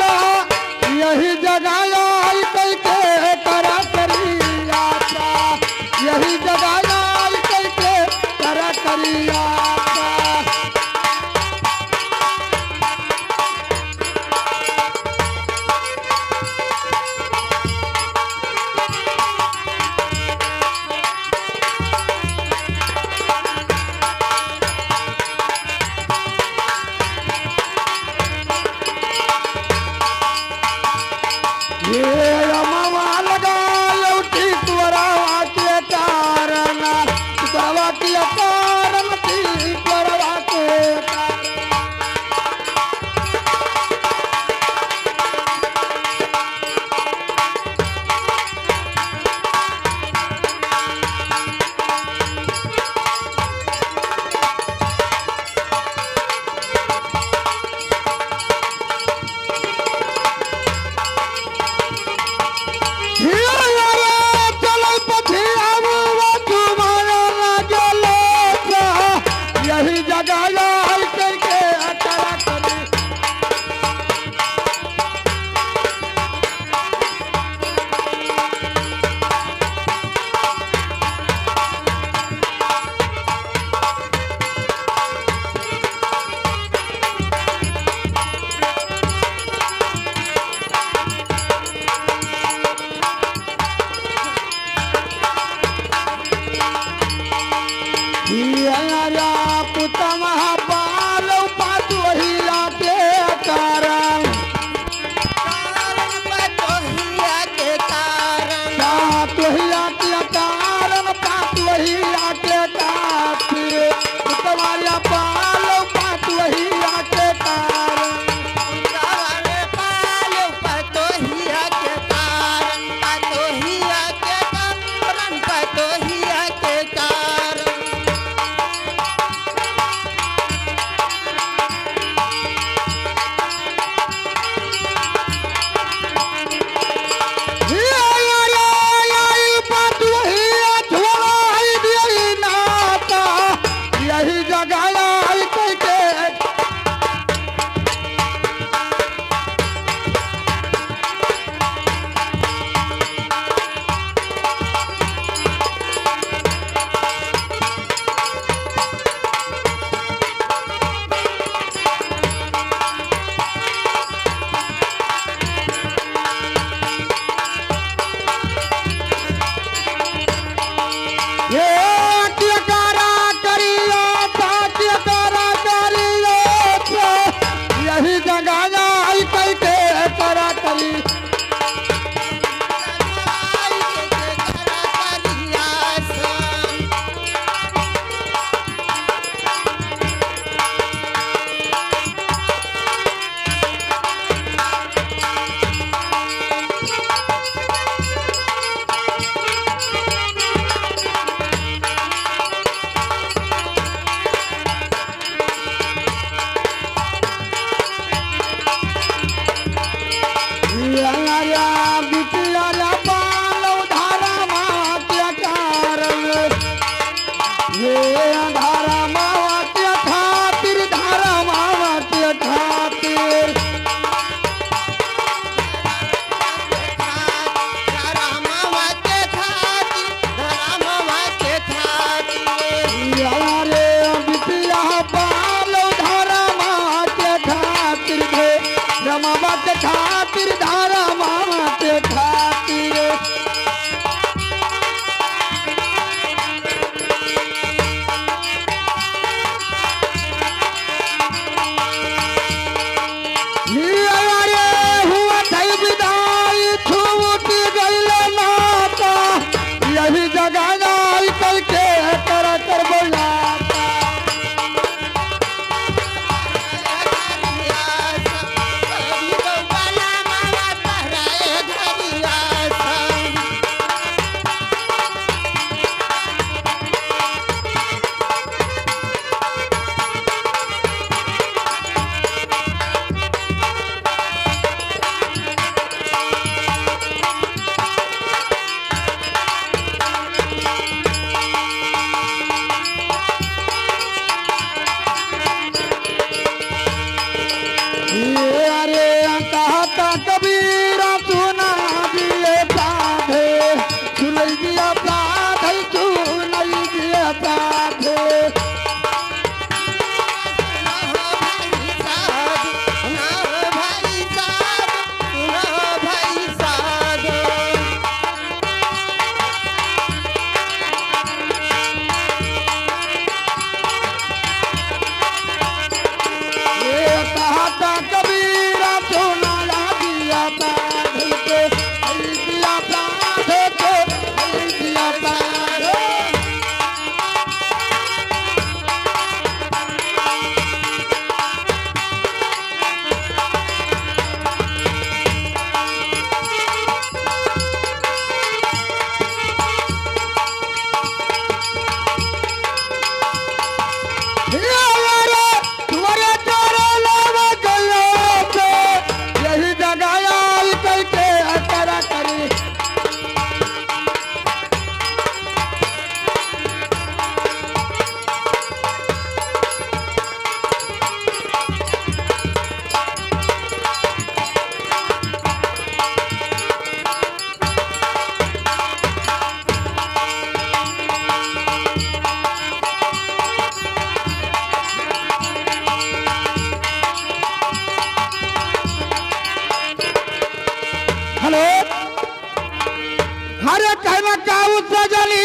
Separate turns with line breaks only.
ला यही जगह आई कई के करा करी यात्रा यही जगह आई कई के करा करी यात्रा ये अमवा लगा लौटी त्वरवा के कारण त्वरवा के कारण थी त्वरवा के कारण यही जगह आई करके करा करी पुत महापाल पात वही लाके कारण पात वही लाके कारण पात वही लाके खातिर तुम्हारा पाल पात वही लाके कारण यही जगह आई करके यही जगह आई कई के करा करी धारा मावा के खातिर धारा मावा के खातिर यारे बिटिया बाल धारा मावा के खातिर रमावा के खातिर धारा मावा के खातिर यही जगह आई करके करा कर बोलाता
कभी
कबीरा सुना दिए साधे सुनई दिया साधे सुनई दिया साधे कबीरा सोना दिया साधु को दिया साधु को दिया साधु यही जगह आई करके करा करी हेलो हरे कहना का सजली